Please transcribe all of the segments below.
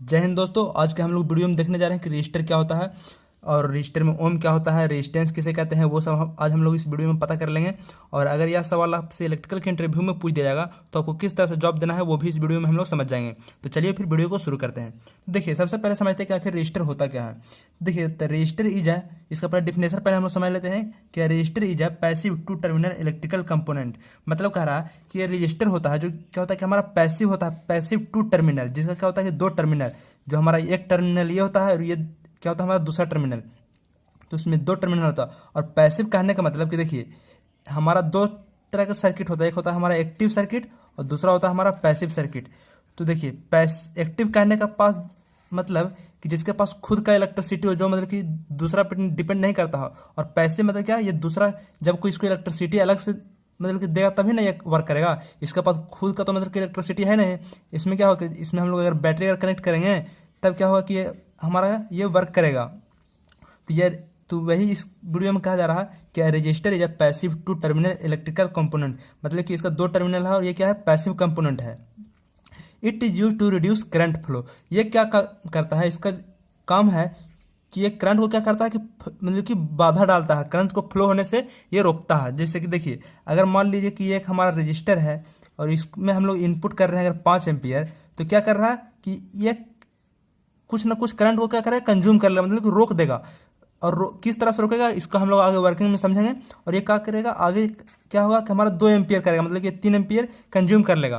जय हिंद दोस्तों। आज के हम लोग वीडियो में देखने जा रहे हैं कि रजिस्टर क्या होता है और रजिस्टर में ओम क्या होता है, रेजिस्टेंस किसे कहते हैं, वो सब आज हम लोग इस वीडियो में पता कर लेंगे। और अगर यह सवाल आपसे इलेक्ट्रिकल के इंटरव्यू में पूछ दिया जाएगा तो आपको किस तरह से जवाब देना है वो भी इस वीडियो में हम लोग समझ जाएंगे। तो चलिए फिर वीडियो को शुरू करते हैं। तो देखिए, सबसे पहले समझते हैं कि आखिर रजिस्टर होता क्या है। देखिए, रजिस्टर इज है, इसका पहले डिफिनेशन पहले हम लोग समझ लेते हैं कि रजिस्टर इज है passive two terminal electrical component. मतलब कह रहा है कि ये रजिस्टर होता है जो क्या होता है कि हमारा पैसिव होता है, पैसिव टू टर्मिनल, जिसका क्या होता है कि दो टर्मिनल, जो हमारा एक टर्मिनल ये होता है और ये क्या होता है हमारा दूसरा टर्मिनल, तो इसमें दो टर्मिनल होता है। और पैसिव कहने का मतलब कि देखिए, हमारा दो तरह का सर्किट होता है, एक होता है हमारा एक्टिव सर्किट और दूसरा होता है हमारा पैसिव सर्किट। तो देखिए, एक्टिव कहने का पास मतलब कि जिसके पास खुद का इलेक्ट्रिसिटी हो, जो मतलब कि दूसरा पे डिपेंड नहीं करता हो। और पैसिव मतलब क्या, ये दूसरा जब कोई इसको इलेक्ट्रिसिटी अलग से मतलब कि देगा तभी ना ये वर्क करेगा। इसके पास खुद का तो मतलब कि इलेक्ट्रिसिटी है नहीं। इसमें क्या होगा, इसमें हम लोग अगर बैटरी अगर कनेक्ट करेंगे तब क्या होगा कि ये हमारा ये वर्क करेगा। तो वही इस वीडियो में कहा जा रहा है कि resistor is a passive two terminal electrical component. मतलब कि इसका दो टर्मिनल है और ये क्या है, पैसिव कंपोनेंट है। It is use to reduce current flow. ये क्या करता है, इसका काम है कि ये करंट को क्या करता है कि मतलब कि बाधा डालता है, करंट को फ्लो होने से ये रोकता है। जैसे कि देखिए, अगर मान लीजिए कि ये एक हमारा रजिस्टर है और इसमें हम लोग इनपुट कर रहे हैं अगर 5 एम्पियर, तो क्या कर रहा है कि ये कुछ ना कुछ करंट को क्या करेगा, कंज्यूम कर लेगा, मतलब कि रोक देगा। और किस तरह से रोकेगा इसको हम लोग आगे वर्किंग में समझेंगे। और ये क्या करेगा, आगे क्या होगा कि हमारा 2 एम्पियर करेगा, मतलब कि 3 एम्पियर कंज्यूम कर लेगा।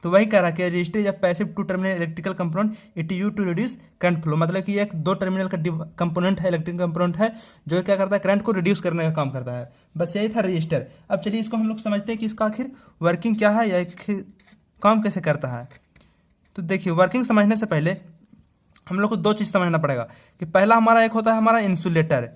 तो वही कह रहा है कि resistor is passive two terminal electrical component, it use to reduce current flow. मतलब कि एक दो टर्मिनल का कंपोनेंट है, इलेक्ट्रिकल कंपोनेंट है, जो क्या करता है, करंट को रिड्यूस करने का काम करता है। बस यही था रजिस्टर। अब चलिए इसको हम लोग समझते हैं कि इसका आखिर वर्किंग क्या है या काम कैसे करता है। तो देखिए, वर्किंग समझने से पहले हम लोग को दो चीज़ समझना पड़ेगा कि पहला हमारा एक होता है हमारा इंसुलेटर,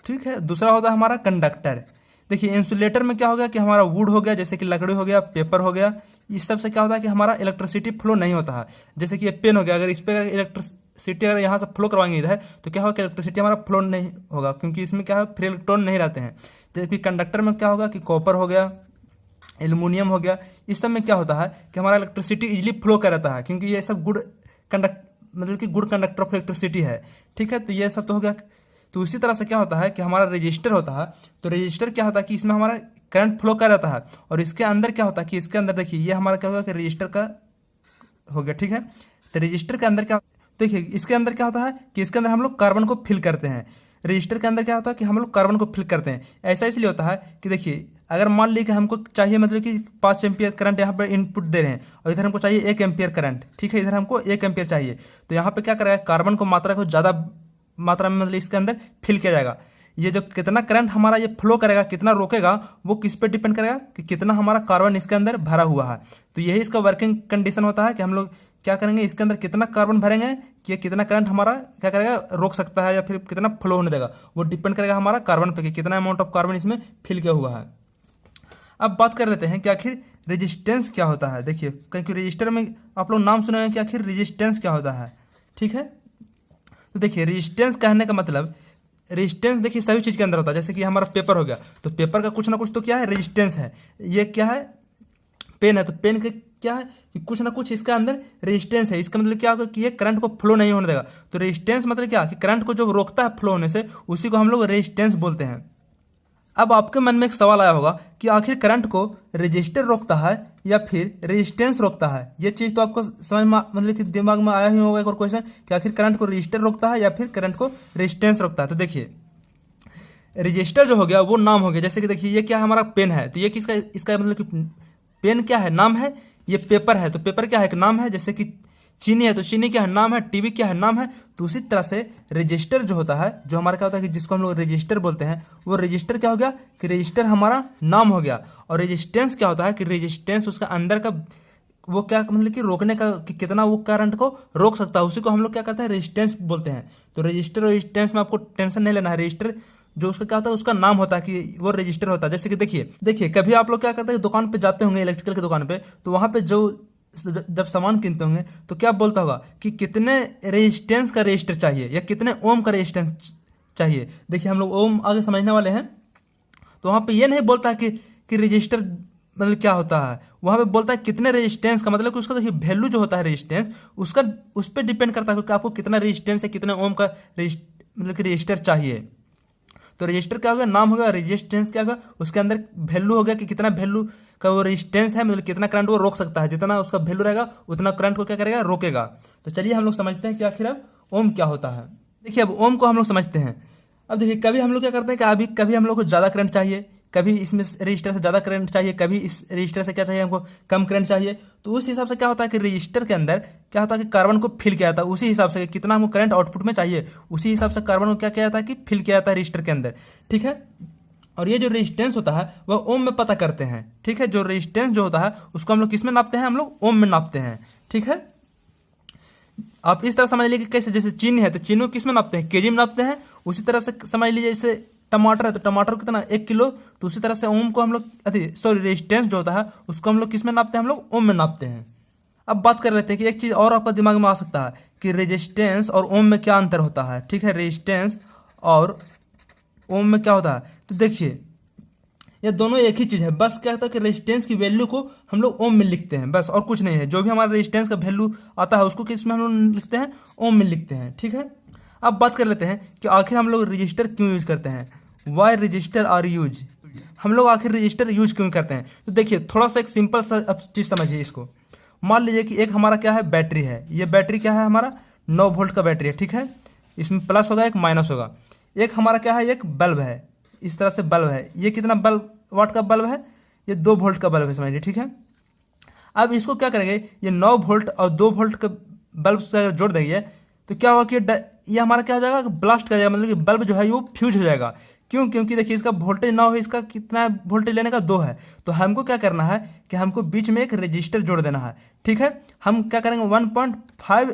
ठीक है, दूसरा होता है हमारा कंडक्टर। देखिए, इंसुलेटर में क्या हो गया कि हमारा वुड हो गया, जैसे कि लकड़ी हो गया, पेपर हो गया, इस सब से क्या होता है कि हमारा इलेक्ट्रिसिटी फ्लो नहीं होता है। जैसे कि ये पेन हो गया, अगर इस पर इलेक्ट्रिसिटी अगर यहाँ से फ्लो करवाएंगे इधर, तो क्या होगा कि इलेक्ट्रिसिटी हमारा फ्लो नहीं होगा, क्योंकि इसमें क्या है, फ्री इलेक्ट्रॉन नहीं रहते हैं। जैसे कि कंडक्टर में क्या होगा कि कॉपर हो गया, एल्यूमिनियम हो गया, इस सब में क्या होता है कि हमारा इलेक्ट्रिसिटी इजिली फ्लो कर रहता है, क्योंकि ये सब गुड कंडक्ट मतलब कि गुड कंडक्टर ऑफ इलेक्ट्रिसिटी है, ठीक है। तो ये सब तो हो गया। तो उसी तरह से क्या होता है कि हमारा रजिस्टर होता है, तो रजिस्टर क्या होता है कि इसमें हमारा करंट फ्लो कर रहता है। और इसके अंदर क्या होता है कि इसके अंदर देखिए, ये हमारा क्या होगा कि रजिस्टर का हो गया, ठीक है। तो रजिस्टर के अंदर क्या, देखिए इसके अंदर क्या होता है कि इसके अंदर हम लोग कार्बन को फिल करते हैं। रजिस्टर के अंदर क्या होता है कि हम लोग कार्बन को फिल करते हैं। ऐसा इसलिए होता है कि देखिए, अगर मान लीजिए कि हमको चाहिए मतलब कि 5 एम्पियर करंट यहाँ पर इनपुट दे रहे हैं और इधर हमको चाहिए 1 एम्पियर करंट, ठीक है, इधर हमको 1 एम्पियर चाहिए। तो यहाँ पे क्या करेगा, कार्बन को मात्रा को ज़्यादा मात्रा में मतलब इसके अंदर फिल किया जाएगा। ये जो कितना करंट हमारा ये फ्लो करेगा, कितना रोकेगा, वो किस पे डिपेंड करेगा कि कितना हमारा कार्बन इसके अंदर भरा हुआ है। तो यही इसका वर्किंग कंडीशन होता है कि हम लोग क्या करेंगे, इसके अंदर कितना कार्बन भरेंगे कि ये कितना करंट हमारा क्या करेगा, रोक सकता है या फिर कितना फ्लो होने देगा, वो डिपेंड करेगा हमारा कार्बन पे कि कितना अमाउंट ऑफ कार्बन इसमें फिल किया हुआ है। अब बात कर लेते हैं कि आखिर रेजिस्टेंस क्या होता है। देखिए, क्योंकि रजिस्टर में आप लोग नाम सुने हैं कि आखिर रेजिस्टेंस क्या होता है, ठीक है। तो देखिए, रेजिस्टेंस कहने का मतलब, रेजिस्टेंस देखिए सभी चीज़ के अंदर होता है। जैसे कि हमारा पेपर हो गया, तो पेपर का कुछ ना कुछ तो क्या है, रेजिस्टेंस है। ये क्या है, पेन है, तो पेन का क्या है कि कुछ ना कुछ इसका अंदर रेजिस्टेंस है। इसका मतलब क्या होगा कि ये करंट को फ्लो नहीं होने देगा। तो रेजिस्टेंस मतलब क्या कि करंट को जो रोकता है फ्लो होने से, उसी को हम लोग रेजिस्टेंस बोलते हैं। अब आपके मन में एक सवाल आया होगा कि आखिर करंट को रजिस्टर रोकता है या फिर रेजिस्टेंस रोकता है। ये चीज़ तो आपको समझ में मतलब कि दिमाग में आया ही होगा एक और क्वेश्चन कि आखिर करंट को रजिस्टर रोकता है या फिर करंट को रेजिस्टेंस रोकता है। तो देखिए, रजिस्टर जो हो गया वो नाम हो गया। जैसे कि देखिए, ये क्या है, हमारा पेन है, तो ये किसका, इसका मतलब कि पेन क्या है, नाम है। ये पेपर है, तो पेपर क्या है, एक नाम है। जैसे कि चीनी है, तो चीनी क्या है, नाम है। टीवी क्या है, नाम है। तो उसी तरह से रजिस्टर जो होता है, जो हमारा क्या होता है कि जिसको हम लोग रजिस्टर बोलते हैं, वो रजिस्टर क्या हो गया कि रजिस्टर हमारा नाम हो गया। और रेजिस्टेंस क्या होता है कि रेजिस्टेंस उसका अंदर का वो क्या मतलब कि रोकने का, कि कितना वो करंट को रोक सकता है, उसी को हम लोग क्या करते हैं, रेजिस्टेंस बोलते हैं। तो रजिस्टर और रेजिस्टेंस में आपको टेंशन नहीं लेना है। रजिस्टर जो उसका क्या होता है, उसका नाम होता है कि वो रजिस्टर होता है। जैसे कि देखिए कभी आप लोग क्या करते हैं, दुकान पे जाते होंगे इलेक्ट्रिकल की दुकान पे, तो वहां पे जो जब सामान किनते होंगे तो क्या बोलता होगा कि कितने रेजिस्टेंस का रजिस्टर चाहिए या कितने ओम का रेजिस्टेंस चाहिए। देखिए, हम लोग ओम आगे समझने वाले हैं। तो वहाँ पे ये नहीं बोलता है कि रजिस्टर मतलब क्या होता है, वहाँ पे बोलता है कितने रेजिस्टेंस का, मतलब कि उसका देखिए वैल्यू जो होता है रेजिस्टेंस उसका, उस पर डिपेंड करता है कि आपको कितना रेजिस्टेंस है, कितने ओम का मतलब कि रजिस्टर चाहिए। तो रजिस्टर क्या होगा, नाम होगा, रेजिस्टेंस क्या होगा, उसके अंदर वैल्यू हो गया कि कितना वैल्यू का वो रेजिस्टेंस है, मतलब कितना करंट वो रोक सकता है, जितना उसका वैल्यू रहेगा उतना करंट को क्या करेगा, रोकेगा। तो चलिए हम लोग समझते हैं कि आखिर अब ओम क्या होता है। देखिए अब ओम को हम लोग समझते हैं। अब देखिए कभी हम लोग क्या करते हैं कि अभी कभी हम लोग को ज़्यादा करंट चाहिए, कभी इसमें रजिस्टर से ज़्यादा करंट चाहिए, कभी इस रजिस्टर से क्या चाहिए हमको, कम करंट चाहिए। तो उस हिसाब से क्या होता है कि रजिस्टर के अंदर क्या होता है कि कार्बन को फिल किया जाता है, उसी हिसाब से कितना हमको करंट आउटपुट में चाहिए उसी हिसाब से कार्बन को क्या किया जाता है कि फिल किया जाता है रजिस्टर के अंदर। ठीक है, और ये जो रेजिस्टेंस होता है वह ओम में पता करते हैं। ठीक है, जो रेजिस्टेंस जो होता है उसको हम लोग किस में नापते हैं, हम लोग ओम में नापते हैं। ठीक है, आप इस तरह समझ लीजिए कि कैसे, जैसे चीनी है तो चीनी को किस में नापते हैं, केजी में नापते हैं। उसी तरह से समझ लीजिए जैसे टमाटर है तो टमाटर को कितना, 1 किलो। तो उसी तरह से ओम को हम लोग सॉरी रेजिस्टेंस जो होता है उसको हम लोग किस में नापते हैं, हम लोग ओम में नापते हैं। अब बात कर लेते हैं कि एक चीज़ और आपका दिमाग में आ सकता है कि रेजिस्टेंस और ओम में क्या अंतर होता है। ठीक है, रेजिस्टेंस और ओम में क्या होता है, तो देखिए ये दोनों एक ही चीज़ है, बस क्या होता है कि रेजिस्टेंस की वैल्यू को हम लोग ओम में लिखते हैं बस, और कुछ नहीं है। जो भी हमारा रेजिस्टेंस का वैल्यू आता है उसको किस में हम लोग लिखते हैं, ओम में लिखते हैं। ठीक है, अब बात कर लेते हैं कि आखिर हम लोग रजिस्टर क्यों यूज करते हैं, वाई रजिस्टर आर यूज, हम लोग आखिर रजिस्टर यूज क्यों करते हैं। तो देखिए थोड़ा सा एक सिंपल सा अब चीज़ समझिए इसको। मान लीजिए कि एक हमारा क्या है, बैटरी है, ये बैटरी क्या है हमारा 9 वोल्ट का बैटरी है। ठीक है, इसमें प्लस होगा एक माइनस होगा। एक हमारा क्या है, एक बल्ब है, इस तरह से बल्ब है, ये कितना बल्ब वाट का बल्ब है, ये 2 वोल्ट का बल्ब है समझिए। ठीक है, अब इसको क्या करेंगे, ये 9 वोल्ट और 2 वोल्ट का बल्ब से अगर जोड़ देंगे तो क्या होगा कि ये हमारा क्या हो जाएगा, ब्लास्ट कर जाएगा, मतलब कि बल्ब जो है वो फ्यूज हो जाएगा। क्यों, क्योंकि देखिए इसका वोल्टेज 9 है, इसका कितना वोल्टेज लेने का 2 है। तो हमको क्या करना है कि हमको बीच में एक रजिस्टर जोड़ देना है। ठीक है, हम क्या करेंगे 1.5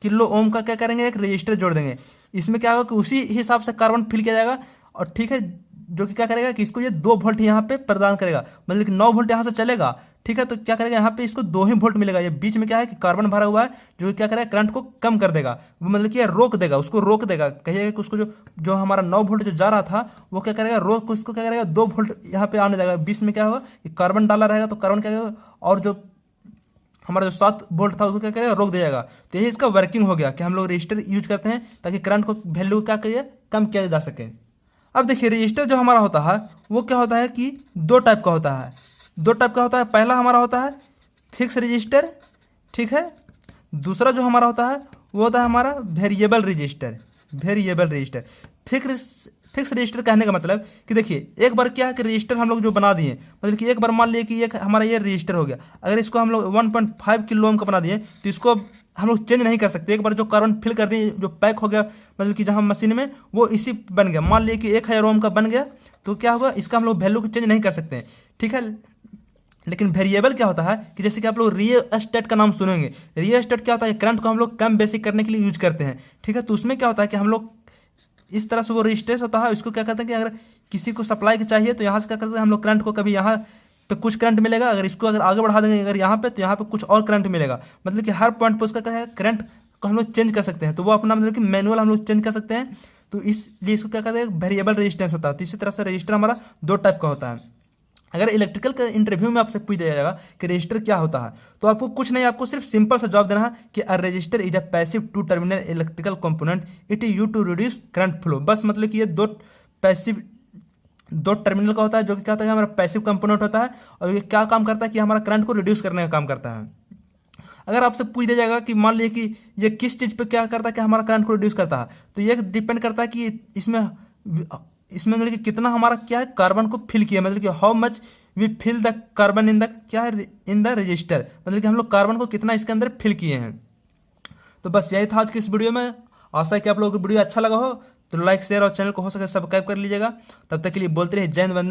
किलो ओम का क्या करेंगे, एक रजिस्टर जोड़ देंगे। इसमें क्या होगा कि उसी हिसाब से कार्बन फिल किया जाएगा, और ठीक है जो कि क्या करेगा कि इसको ये 2 वोल्ट यहाँ पे प्रदान करेगा, मतलब कि 9 वोल्ट यहाँ से चलेगा। ठीक है, तो क्या करेगा यहाँ पे इसको 2 ही वोल्ट मिलेगा। ये बीच में क्या है कि कार्बन भरा हुआ है जो कि क्या करेगा करंट को कम कर देगा, वो मतलब कि ये रोक देगा, उसको रोक देगा। कहिएगा कि उसको जो जो हमारा 9 वोल्ट जो जा रहा था वो क्या करेगा, रोक को इसको क्या करेगा 2 वोल्ट यहाँ पे आने देगा। बीच में क्या होगा कि कार्बन डाला रहेगा, तो कार्बन क्या करेगा, और जो हमारा जो 7 वोल्ट था उसको क्या करेगा, रोक दिया जाएगा। तो यही इसका वर्किंग हो गया कि हम लोग रजिस्टर यूज करते हैं ताकि करंट को वैल्यू क्या करिए, कम किया जा सके। अब देखिए रजिस्टर जो हमारा होता है वो क्या होता है कि 2 टाइप का होता है, 2 टाइप का होता है। पहला हमारा होता है फिक्स रजिस्टर, ठीक है। दूसरा जो हमारा होता है वो होता है हमारा variable resistor, variable resistor. Fix register कहने का मतलब कि देखिए एक बार क्या है कि रजिस्टर हम लोग जो बना दिए, मतलब कि एक बार मान लिए कि एक हमारा ये रजिस्टर हो गया, अगर इसको हम लोग 1.5 किलो ओम का बना दिए तो इसको हम लोग चेंज नहीं कर सकते। एक बार जो कार्बन फिल कर दिए, जो पैक हो गया, मतलब कि जहाँ मशीन में वो इसी बन गया। मान लिए कि 1000 ओम का बन गया तो क्या होगा, इसका हम लोग वैल्यू को चेंज नहीं कर सकते, ठीक है। लेकिन वेरिएबल क्या होता है कि जैसे कि आप लोग रियल एस्टेट का नाम सुनेंगे। रियल एस्टेट क्या होता है, करंट को हम लोग कम बेसिक करने के लिए यूज करते हैं, ठीक है। तो उसमें क्या होता है कि हम लोग इस तरह से वो रजिस्टेंस होता है, इसको क्या कहते हैं कि अगर किसी को सप्लाई की चाहिए तो यहाँ से क्या करते हैं हम लोग, करंट को कभी यहाँ पे कुछ करंट मिलेगा, अगर इसको अगर आगे बढ़ा देंगे अगर यहाँ पे तो यहाँ पे कुछ और करंट मिलेगा। मतलब कि हर पॉइंट पर उसका क्या है, करंट को हम लोग चेंज कर सकते हैं। तो वो अपना मतलब कि मैनुअल हम लोग चेंज कर सकते हैं। तो इसलिए इसको क्या कहते हैं, वेरिएबल रेजिस्टेंस होता है। तो इसी तरह से रजिस्टर हमारा 2 टाइप का होता है। अगर इलेक्ट्रिकल का इंटरव्यू में आपसे पूछ दिया जाएगा कि रजिस्टर क्या होता है, तो आपको कुछ नहीं, आपको सिर्फ सिंपल सा जवाब देना है कि a resistor is a passive two terminal electrical component, it is use to reduce current flow. बस मतलब कि ये दो टर्मिनल का होता है, जो कि क्या होता है हमारा पैसिव कंपोनेंट होता है, और ये क्या काम करता है कि हमारा करंट को रिड्यूस करने का काम करता है। अगर आपसे पूछ दिया जाएगा कि मान लीजिए कि ये किस चीज़ पे क्या करता है कि हमारा करंट को रिड्यूस करता है, तो ये डिपेंड करता है कि इसमें मतलब कि कितना हमारा क्या है, कार्बन को फिल किया, मतलब कि how much we fill the carbon in the क्या है, इन द रजिस्टर, मतलब कि हम लोग कार्बन को कितना इसके अंदर फिल किए हैं। तो बस यही था आज की इस वीडियो में। आशा है कि आप लोगों को वीडियो अच्छा लगा हो, तो लाइक शेयर और चैनल को हो सके सब्सक्राइब कर लीजिएगा। तब तक के लिए बोलते रहिए जय हिंद, वंदे